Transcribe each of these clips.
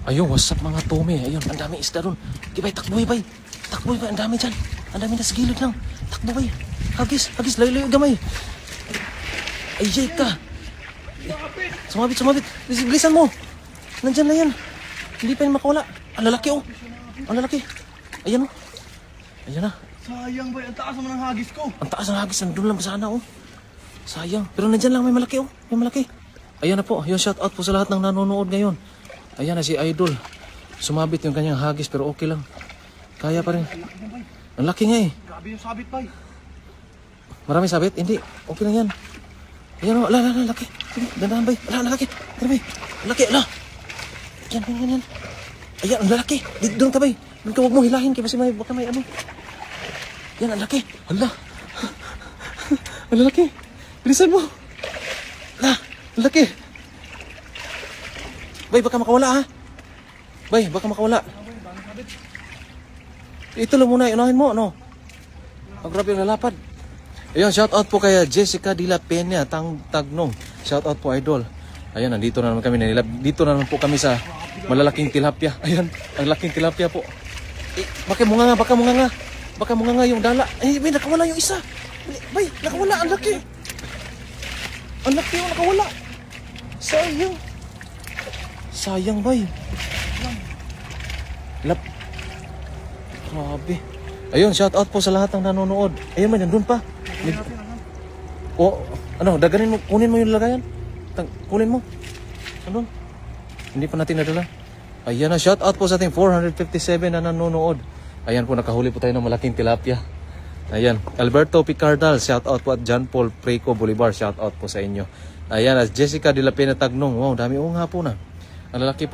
Ayun, what's up mga Tome? Ayun, ang dami isda doon. Okay, bay, takboy, bay. Takboy, bay. Ang dami dyan. Ang dami na sa gilid lang. Takbo, bay. Hagis, layo-layo gamay. Ay, jay ka. Sumabit. Bilisan mo. Nandyan na yan. Hindi pa yan makawala. Ang lalaki, oh. Ang lalaki. Ayan, oh. Ayan na. Sayang, bay. Ang taas naman ng hagis ko. Ang taas ng hagis. Nandun lang sana, oh. Sayang. Pero nandyan lang, may malaki, oh. May malaki. Ayan na po. Yung shout out po sa lahat ng nanonood ngayon. Ayan na si Idol. Sumabit yung kanyang hagis pero okay lang. Kaya pa rin. Ang laki nga eh. Grabe yung sabit, bay. Maraming sabit? Hindi. Okay lang yan. Ayan o. Laki. Sige, dandahan bay. Laki. Tara bay. Laki, Yan. Ayan, ang lalaki. Doon ka bay. Doon ka, huwag mo hilahin. Kasi baka may ano. Yan, ang laki. Hala. Ang lalaki. Bilisan mo. Ang laki. Bay, baka makawala ha. Bay, baka makawala. Ito lang muna, unahin mo, ano? Ang grabe yung lalapad. Ayun, shout out po kay Jessica de la Peña, Tagnong. Shout out po, Idol. Ayun, nandito na naman kami. Dito na naman po kami sa malalaking tilapia. Ayun, ang laking tilapia po. Baka munga nga yung dala. Ay, bay, nakawala yung isa. Bay, nakawala, ang laki. Ang laki yung nakawala. Sayang, bay. Grabe. Ayun, shout out po sa lahat ng nanonood. Ayun man, nandun pa. Daganin mo, kunin mo yung lagayan. Kunin mo. Nandun. Hindi pa natin nadala. Ayan na, shout out po sa ating 457 na nanonood. Ayan po, nakahuli po tayo ng malaking tilapia. Ayan, Alberto Picardal, shout out po at John Paul Preco Bolivar, shout out po sa inyo. Ayan, at Jessica de la Peña Tagnong. Wow, dami nga po na. Ang lalaki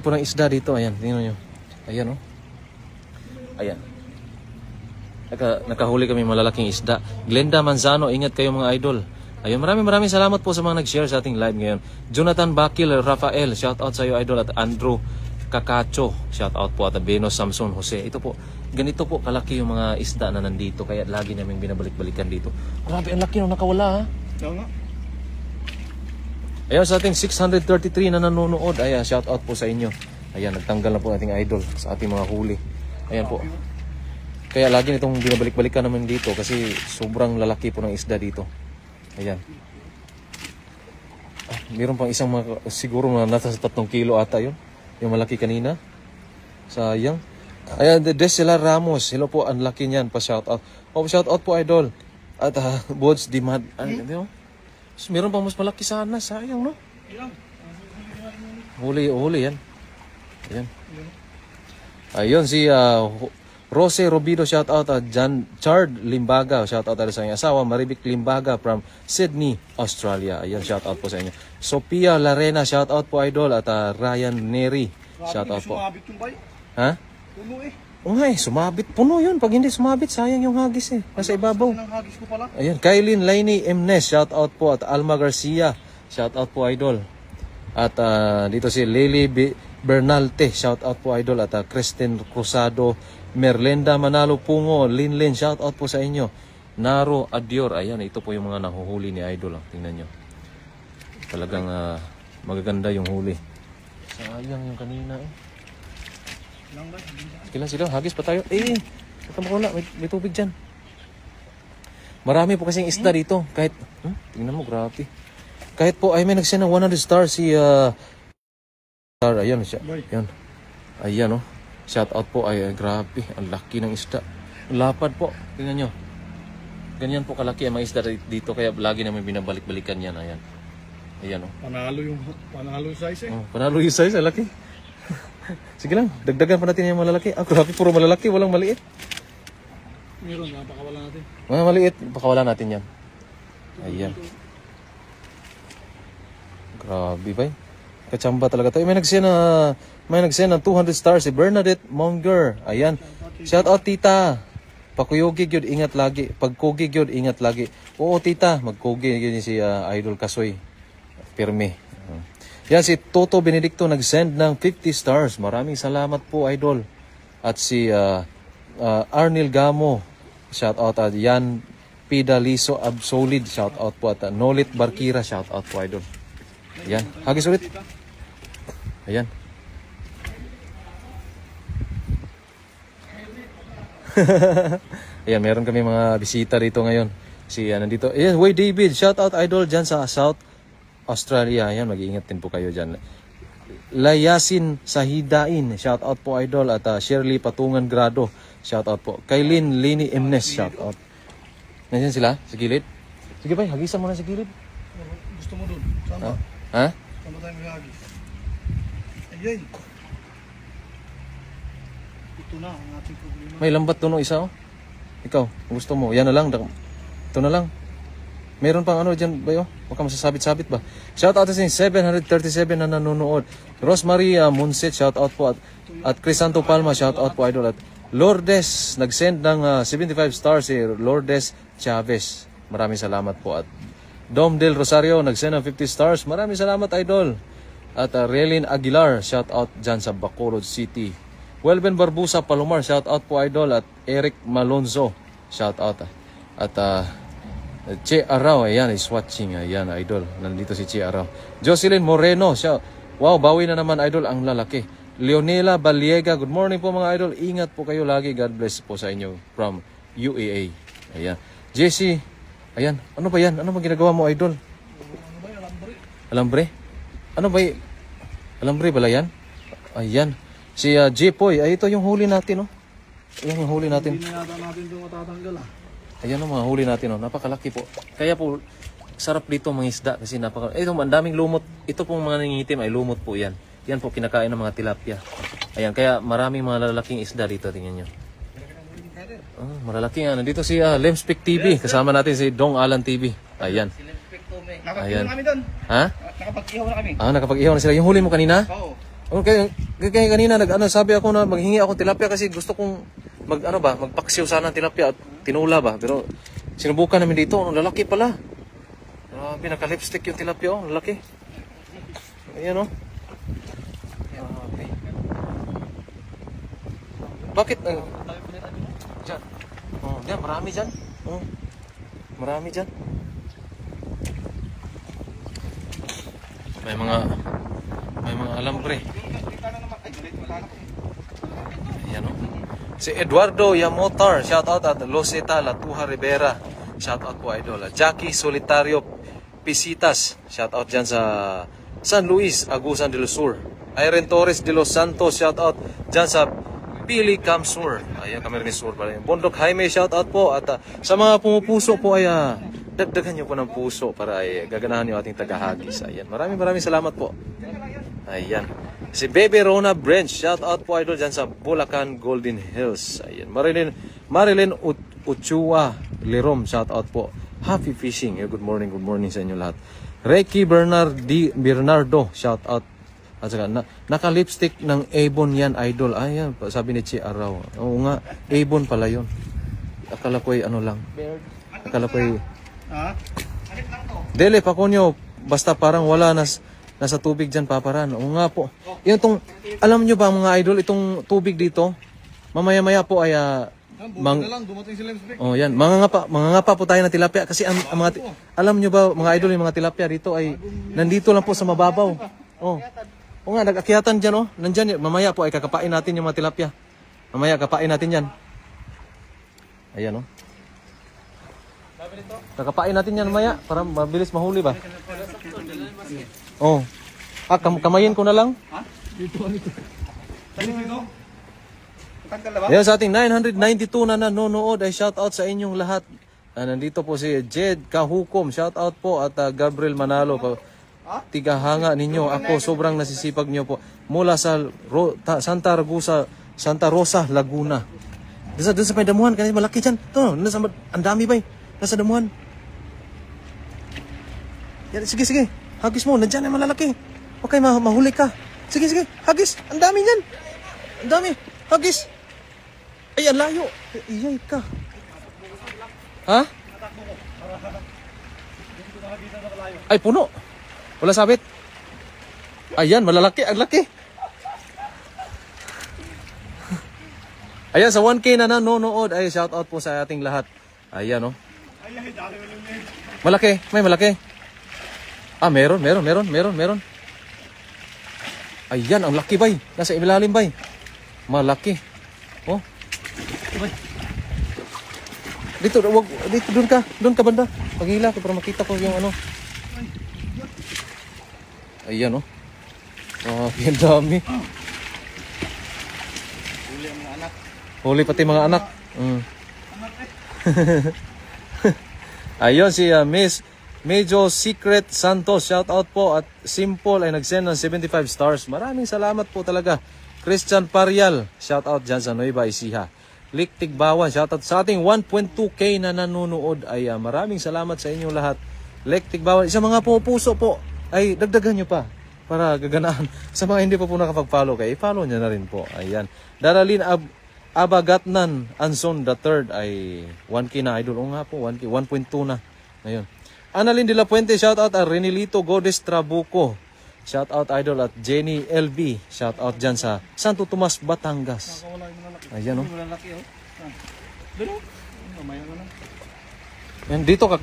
po ng isda dito. Ayan, tingnan nyo. Ayan, oh. Ayan. Nakahuli kami malalaking isda. Glenda Manzano, ingat kayo mga idol. Ayun, maraming salamat po sa mga nag-share sa ating live ngayon. Jonathan Bakil, Rafael, shout out sa iyo idol. At Andrew Kakacho, shout out po. At Benos Samson Jose. Ito po, ganito po kalaki yung mga isda na nandito. Kaya lagi namin binabalik-balikan dito. Grabe, ang laki nung nakawala ha. Oo nga. Ayan, sa ating 633 na nanonood. Ayan, shout out po sa inyo. Ayan, nagtanggal na po ating idol sa ating mga huli. Ayan po. Kaya lagi nitong binabalik-balikan naman dito kasi sobrang lalaki po ng isda dito. Ayan. Meron pang isang siguro na nasa 3 kilo ata yun. Yung malaki kanina. Sayang. Ayan, Desela Ramos. Hello po, ang laki niyan. Pa-shout out. Shout out po idol. At Bods Dimad. Ano? Meron pang mas malaki sana. Sayang, no? Huli yan. Ayan. Ayun, si Rose Robido, shout out at Chard Limbaga, shout out sa inyong asawa, Maribik Limbaga from Sydney, Australia. Ayun, shout out po sa inyo. Sophia Larena, shout out po idol. At Ryan Neri, shout out po. Sumabit yung bay. Ha? Puno eh. Sumabit. Puno yun. Pag hindi sumabit, sayang yung hagis eh. Nasa ibabaw. Ng hagis ko pala. Ayan, Kailin Lainey Mnes, shout out po. At Alma Garcia, shout out po idol. At dito si Lily Bernalte, shout out po idol. At Kristen Cruzado, Merlenda Manalo Pungo, Linlin, shout out po sa inyo. Naro Adior, ayan, ito po yung mga nahuhuli ni idol. Tingnan nyo. Talagang magaganda yung huli. Sayang yung kanina eh. Kailan sila? Hagis pa tayo. Wala, may tubig dyan. Marami po kasing isda dito. Kahit, tingnan mo, grabe. Kahit po, ay may nagsend ng 100 stars si, ayan siya. Ayan, oh. Shout out po, ay grabe. Ang laki ng isda. Lapad po. Tingnan nyo. Ganyan po kalaki ang mga isda dito. Kaya lagi namin binabalik-balikan yan. Ayan. Ayan, oh. Panalo yung size eh. Panalo yung size, ang laki. Sige lang, dagdagan pa natin yung malalaki. Grabe, puro malalaki, walang maliit. Meron, pakawala natin. Mga maliit, pakawala natin yan. Ayan. Grabe ba? Kachamba talaga tayo. May nagsend ng 200 stars si Bernadette Monger. Ayan. Shout out tita. Pakuyogig yun, ingat lagi. Pagkugig yun, ingat lagi. Oo tita, magkugig yun si Idol Kasoy. Pirme. Yan, si Toto Benedicto nag-send ng 50 stars. Maraming salamat po, idol. At si Arnil Gamo, shout out. At Yan Pida Liso Absolid, shout out po. At Nolit Barkira, shout out po, idol. Ayan, hagis ulit. Ayan. Ayan, meron kami mga bisita rito ngayon. Si nandito. Ayan, Way David, shout out idol dyan sa South Australia. Ayan, mag-iingat din po kayo dyan. Layasin Sahidain, shout out po idol. At Shirley Patungan Grado, shout out po. Kailin Lini Emnes, shout out. Nandiyan sila sa gilid. Sige ba, hagisan mo na sa gilid. Gusto mo dun? Saan ba? Ha? Saan ba tayo mag-agis? Ayun. Ito na ang ating problema. May lambat doon isa oh. Ikaw, kung gusto mo, yan na lang. Ito na lang. Meron pang ano dyan ba yun? Huwag ka masasabit-sabit ba? Shout out sa 737 na nanonood. Rosemary Monset, shout out po. At Crisanto Palma, shout out po idol. At Lourdes, nag-send ng 75 stars si Lourdes Chavez. Maraming salamat po. At Dom Del Rosario, nag-send ng 50 stars. Maraming salamat idol. At Relin Aguilar, shout out dyan sa Bacolod City. Welben Barbusa Palomar, shout out po idol. At Eric Malonzo, shout out. At Che Arao, ayan, is watching. Ayan, idol. Nandito si Che Arao. Jocelyn Moreno, siya. Wow, bawi na naman idol ang lalaki. Leonela Baliega, good morning po mga idol. Ingat po kayo lagi. God bless po sa inyo from UAA. Ayan. Jesse, ayan. Ano ba yan? Ano ba ginagawa mo idol? Ano ba yung alambre? Alambre? Ano ba y- Alambre bala yan? Ayan. Si Jepoy, ay ito yung huli natin, oh. Ayan yung huli natin. Hindi na yata natin ito matatanggal ah. Ayan ang mga huli natin, oh. Napakalaki po. Kaya po, sarap dito mga isda kasi ito, ang daming lumot. Ito pong mga nangingitim ay lumot po yan. Yan po kinakain ng mga tilapia. Ayan, kaya maraming mga lalaking isda dito. Tingnan nyo. Oh, malalaki nga. Nandito si Lemspik TV. Kasama natin si Dong Alan TV. Ayan. Nakapag-ihaw na kami doon. Ha? Nakapag-ihaw na kami. Nakapag-ihaw na sila. Yung huli mo kanina? Oo. Okay, kaya kanina sabi ako na maghingi ako ng tilapia kasi gusto kong magpaksiw sana ng tilapia at tinula ba. Pero sinubukan namin dito, ang lalaki pala. Grabe, naka-lipstick yung tilapia, oh, lalaki. Ayan, oh. Grabe. Bakit? Diyan. Oh, diyan, marami diyan. Oh. Marami diyan. May mga alambre. Ayan, oh. Si Eduardo Yamotar, shout out at Loseta Latuja Rivera, shout out po idol. Jackie Solitario Pisitas, shout out dyan sa San Luis, Agusan del Sur. Irene Torres de los Santos, shout out dyan sa Pili Cam Sur. Ayan, kami rin Sur pala yun. Bondok Jaime, shout out po. At sa mga pumupuso po ay dagdagan nyo po ng puso para ay gaganahan nyo ating tagahagis. Ayan, maraming salamat po. Ayan. Si Bebe Rona Branch, shout out po idol dyan sa Bulacan Golden Hills. Ayan. Marilyn Uchua Lerom, shout out po. Happy fishing. Good morning sa inyo lahat. Reiki Bernardo, shout out. At saka, naka-lipstick ng Avon yan idol. Ayan, sabi ni Chi Araw. Oo nga, Avon pala yun. Akala ko ay ano lang. Akala ko ay... Ha? Dele, pakunyo, basta parang wala nasa tubig dyan, paparan. Oo nga po. Yung alam nyo ba mga idol, itong tubig dito, mamaya-maya po ay... na lang, dumating si Lemspik. Oh, yan. Mga po tayo ng tilapia. Kasi alam nyo ba mga idol, yung mga tilapia dito ay nandito lang po sa mababaw. Oh. O nga, nag-akyatan dyan, oh. Nandyan, mamaya po ay kakapain natin yung mga tilapia. Mamaya, kapain natin yan. Ayan, oh. Kakapain natin yan mamaya para mabilis mahuli ba? Oh. Kamayin ko na lang. Ha? Dito. Tanggal na ba? Yan sa ating 992 na nanonood ay shout out sa inyong lahat. Nandito po si Jed Kahukom, shout out po. At Gabriel Manalo po. Tigahanga ninyo. Ako sobrang nasisipag niyo po. Mula sa Santa Rosa, Laguna. Doon sa may damuhan, kasi malaki dyan. Ito, ang dami ba nasa damuhan. Yan, sige. Hagis mo, nandyan ay malalaki. Okay, mahuli ka. Sige, hagis. Ang dami yan. Ang dami. Hagis. Ay, ang layo. Iyay ka. Ha? Ay, puno. Wala sabit. Ayan, malalaki. Ang laki. Ayan, sa 1K na nanonood. Ay, shout out po sa ating lahat. Ayan, oh. Malaki. May malaki. Meron. Ayan, ang laki bay. Nasa ilalim bay. Malaki. Oh. Dito, doon ka banda. Paghila ko para makita ko yung ano. Ayan oh. Oh, yan dami. Huli ang mga anak. Huli pati mga anak. Ayun si Miss Medyo Secret Santos, shout out po. At Simple ay nag-send ng 75 stars. Maraming salamat po talaga. Christian Parial, shout out dyan sa Nueva Ecija. Lick Tigbawan, shout out sa ating 1.2k na nanonood. Ay maraming salamat sa inyong lahat. Lick Tigbawan, sa mga pupuso po ay dagdagan nyo pa para gaganaan. Sa mga hindi pa po nakapag-follow kayo, i-follow nyo na rin po. Ayan. Daralyn Abagatnan Anson III ay 1k na idol. O nga po, 1k, 1.2 na. Ngayon. Annalyn de la Puente, shout out at Renilito Godes Trabuco. Shout out idol at Jenny LB. Shout out dyan sa Santo Tomas, Batangas. Nakawala yung malalaki. Ayan o. Malalaki oh. Doon oh. Mamaya na lang. Yan, dito ka.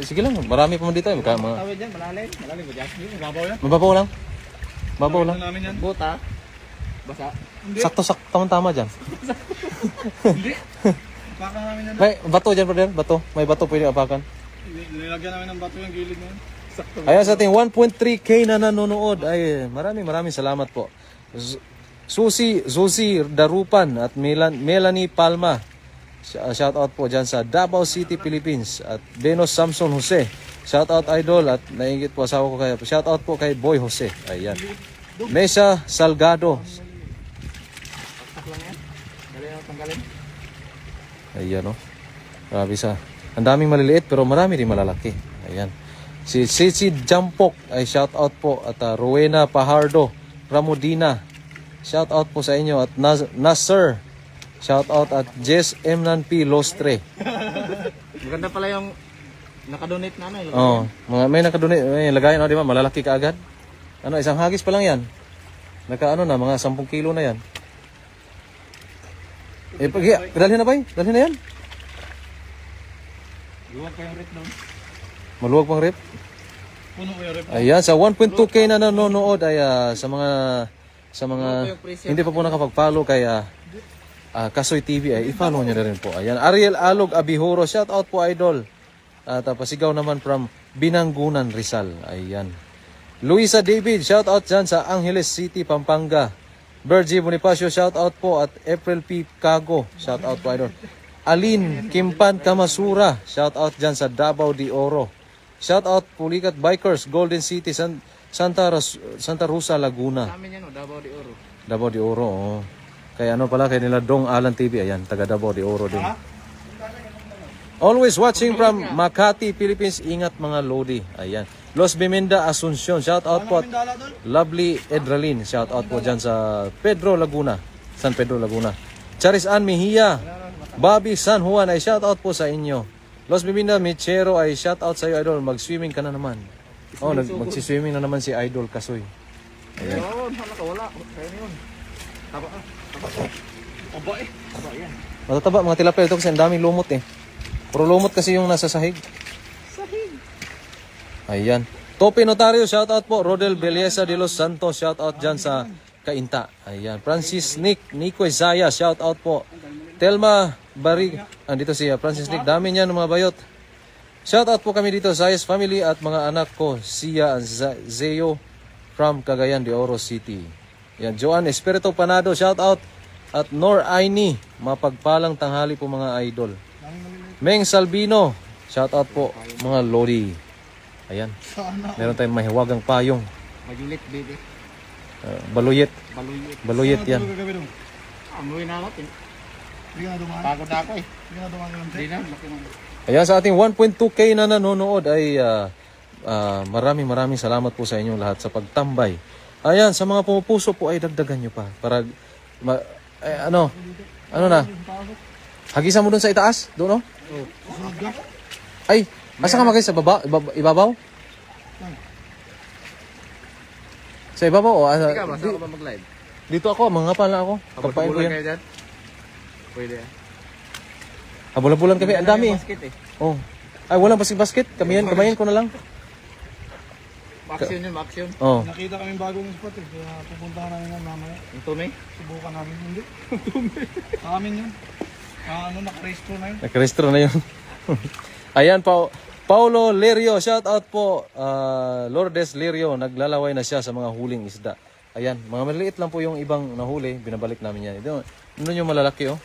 Sige lang, marami pa man dito. Tawid yan, malalim. Malalim ba dyan? Mababaw yan. Mababaw lang. Mababaw lang. Tawid namin yan. Buta. Basa. Sakto-sakto tama dyan. Hindi. Apakan namin yan. May bato dyan, brother. Bato. May bato pwede apakan. Nilagyan namin ng bato yung gilid na yan. Sakto. Ayan sa ating 1.3k na nanonood. Ay, maraming salamat po. Susi Darupan at Melanie Palma. Shout out po dyan sa Davao City, Philippines. At Benos Samson Jose. Shout out idol at nainggit po asawa ko kaya. Shout out po kay Boy Jose. Ayan. Mesa Salgado. Taktak lang yan. Dali na tanggalin. Ayan o. Grabe sa. Ang daming maliliit pero marami rin malalaki. Ayan. Si Cici Jampok ay shout out po. At Rowena Pahardo Ramodina. Shout out po sa inyo. At Nasser. Shout out at Jess Emnan P. Lostre. Maganda pala yung nakadonate na ano. Oh, may nakadonate. May lagayan o, di ba? Malalaki ka agad. Ano, isang hagis pa lang yan. Naka na, mga 10 kilo na yan. Dalhin na ba? Dalhin na yan. Luwag pa yung rip doon. Maluwag pang rip. Puno ko yung rip. Ayan, sa 1.2k na nanonood ay sa mga hindi pa po nakapag-follow kay Kasoy TV ay i-follow niyo na rin po. Ayan, Ariel Alog Abihuro, shout out po idol. At pasigaw naman from Binangunan, Rizal. Ayan. Luisa David, shout out dyan sa Angeles City, Pampanga. Bergie Bonifacio, shout out po. At April P. Cago, shout out po idol. Alin Kimpan Kamasura, shout out dyan sa Davao de Oro. Shout out Pulikat Bikers, Golden City, Santa Rosa, Laguna. Sa amin yan o, Davao de Oro. Davao de Oro, oh. Kaya ano pala, kay nila Dong Alan TV, ayan, taga Davao de Oro din. Always watching from Makati, Philippines. Ingat mga Lodi. Ayan. Los Biminda, Asuncion. Shout out po. Lovely Edralin. Shout out po dyan sa Pedro Laguna. San Pedro Laguna. Charis Ann Mejia. Bobby San Juan ay shout out po sa inyo. Los Biminda Michero ay shout out sa iyo, idol. Mag-swimming ka na naman. Oh, mag-swimming na naman si Idol Kasoy. Ayan. Oo, wala. Kaya yun. Taba. Aba eh. Taba yan. Matataba mga tilapia ito kasi ang daming lumot eh. Puro lumot kasi yung nasa sahig. Ayan. Tope Notario, shout out po. Rodel Belleza de los Santos, shout out dyan sa Kainta. Ayan. Francis Nico Isaya, shout out po. Telma Barig. Andito si Francis Nick. Dami niyan mga bayot. Shout out po kami dito sa Zayas family at mga anak ko. Sia Zeo from Cagayan de Oro City. Ayan. Joan Espirito Panado, shout out. At Nor Aini, mapagpalang tanghali po mga idol. Meng Salbino, shout out po mga Lodi. Ayan. Meron tayong mahiwagang payong. Majulit, baby. Baluyet. Baluyit. Baluyet yan. Amuin na natin. Hindi ka na dumaan. Pagod na ako eh. Hindi ka na dumaan. Hindi na. Laki mo. Ayan, sa ating 1.2k na nanonood ay maraming salamat po sa inyong lahat sa pagtambay. Ayan, sa mga pumupuso po ay dagdagan nyo pa. Para, ano na? Hagisan mo dun sa itaas? Doon, no? Ay, asa ka magay sa ibabaw? Sa ibabaw o? Ikaw ba? Saan ka ba mag-live? Dito ako, mga pala ako. Pagpain ko Habol-habulan yan. kayo dyan? Pwede yan. Habol-habulan kami, ang dami. Basket eh. Oh. Ay, walang basket. Kamayan ko na lang. Action yun, action. Oh. Nakita kaming bagong spot eh. Kaya pupuntahan namin yan mamaya. Yung tumi. Subukan namin. Hindi. Sa amin yun. Naka-restro na yun. Nakrestro na yun. Ayan, Paulo Lerio, shout out po. Lourdes Lerio, naglalaway na siya sa mga huling isda. Ayan, mga maliit lang po yung ibang nahuli, binabalik namin yan. Ito, ano yung malalaki oh?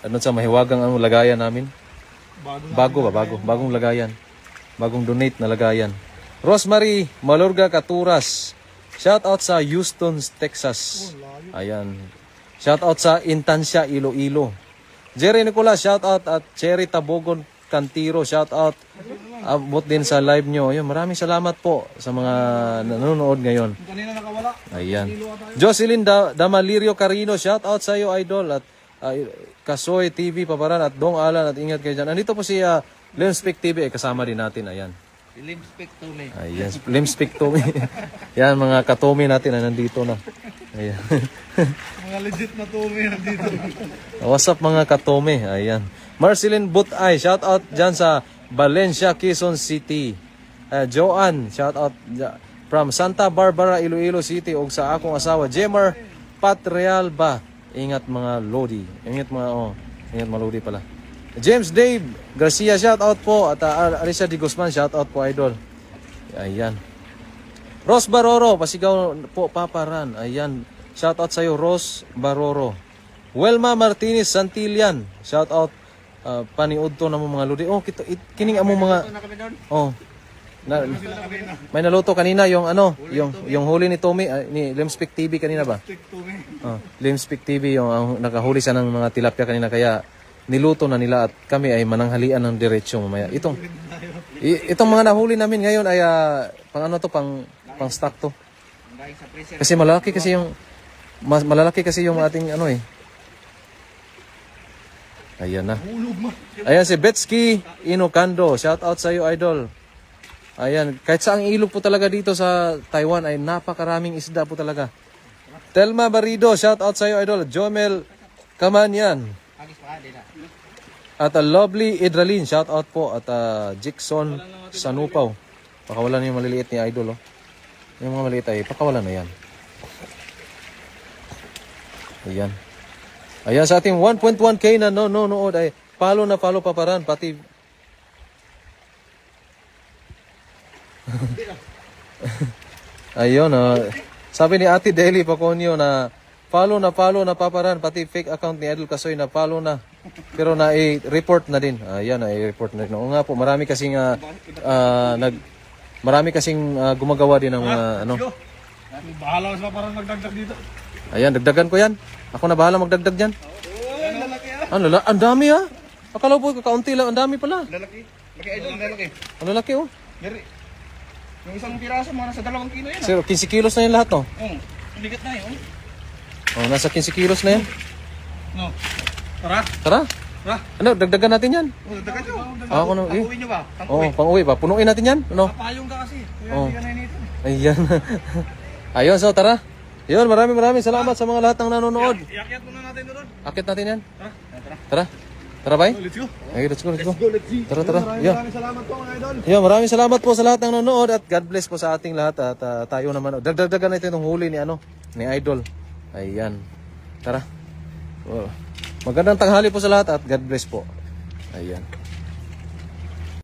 Ano sa mahiwagang lagayan namin? Bago. Bagong lagayan. Bagong donate na lagayan. Rosemary Malurga Katuras, shout out sa Houston, Texas. Ayan. Shout out sa Intancia, Iloilo. Jerry Nicolas, shout out at Cherry Tabogon Cantiro, shout out. Abot din sa live nyo. Ayun, maraming salamat po sa mga nanonood ngayon. Kanina nakawala. Ayan. Jocelyn Damalirio Carino, shout out sa iyo idol at Kasoy TV Paparan at Dong Alan at ingat kayo dyan. Nandito po si Limspec TV, kasama din natin. Ayan. Limspec tumi. Ayan, Limspec Tommy. Yan, mga katomi natin na nandito na. Ayan. Mga legit na tumi nandito. What's up mga katome? Ayan. Marceline Butay, shout out dyan sa Valencia, Quezon City. Joanne, shout out from Santa Barbara, Iloilo City. Og sa akong asawa, Jemar Patrialba. Ingat mga Lodi. Ingat mga Lodi pala. James Dave Garcia, shout out po. At Arisa Di Guzman, shout out po idol. Ayan. Ros Baroro, pasigaw po Paparan. Ayan. Shout out sa iyo Ros Baroro. Welma Martinez Santillan, shout out. Paniudto na mo mga Lodi. Oh, kining amo mga oh. May naluto kanina yung yung huli ni Tommy ni Limspec TV kanina ba? Oh, Limspec TV yung nakahuli sa ng mga tilapia kanina kaya niluto na nila at kami ay mananghalian ng diretso mamaya. Itong mga nahuli namin ngayon ay pang stock to. Kasi malalaki kasi yung ating Ayan na. Ayan si Betsky Inokando. Shout out sa iyo, idol. Ayan. Kahit saang ilog po talaga dito sa Taiwan ay napakaraming isda po talaga. Telma Barido. Shout out sa iyo, idol. Jomel Kamanyan. At Lovely Idralin. Shout out po. At Jackson Sanupaw. Pakawalan yung maliliit ni idol. Oh. Yung mga maliit ay pakawalan na yan. Ayan. Ayan sa ating 1.1k na nood ay follow Paparan pati ayun sabi ni Ate Deli Paconio na follow na Paparan pati fake account ni Idol Kasoy na follow na pero na-report na din. Ayan na-report na din. Oo nga po marami kasing gumagawa din ng mga Bahala sa Paparan magdagdag dito. Ayan, dagdagan ko yan. Ako na bahala magdagdag dyan. Ang dami Akala po kakaunti lang. Ang dami pala. Lalaki. Laki idol, lalaki. Ang lalaki oh. Gari. Yung isang piraso mga nasa 2 kilo yan. 15 kilos na yan lahat no? Ligat na yun. Oh, nasa 15 kilos na yan. No. Tara. Tara. Ano, dagdagan natin yan. Dagdagan nyo. Ako na. Pang-uwi nyo ba? Pang-uwi ba? Punuin natin yan. Ano? Papayong ka kasi. Kaya hindi ka nainito. Ayan. Ayun, so tara. Yun, maraming salamat sa mga lahat ng nanonood. Iakyat muna natin doon. Akit natin yan. Tara. Tara, bye. Let's go. Okay, let's go. Tara. Maraming salamat po mga idol. Yo, maraming salamat po sa lahat ng nanonood at God bless po sa ating lahat at tayo naman. Dagdagan natin itong huli ni Idol. Ayan. Tara. Magandang tanghali po sa lahat at God bless po. Ayan.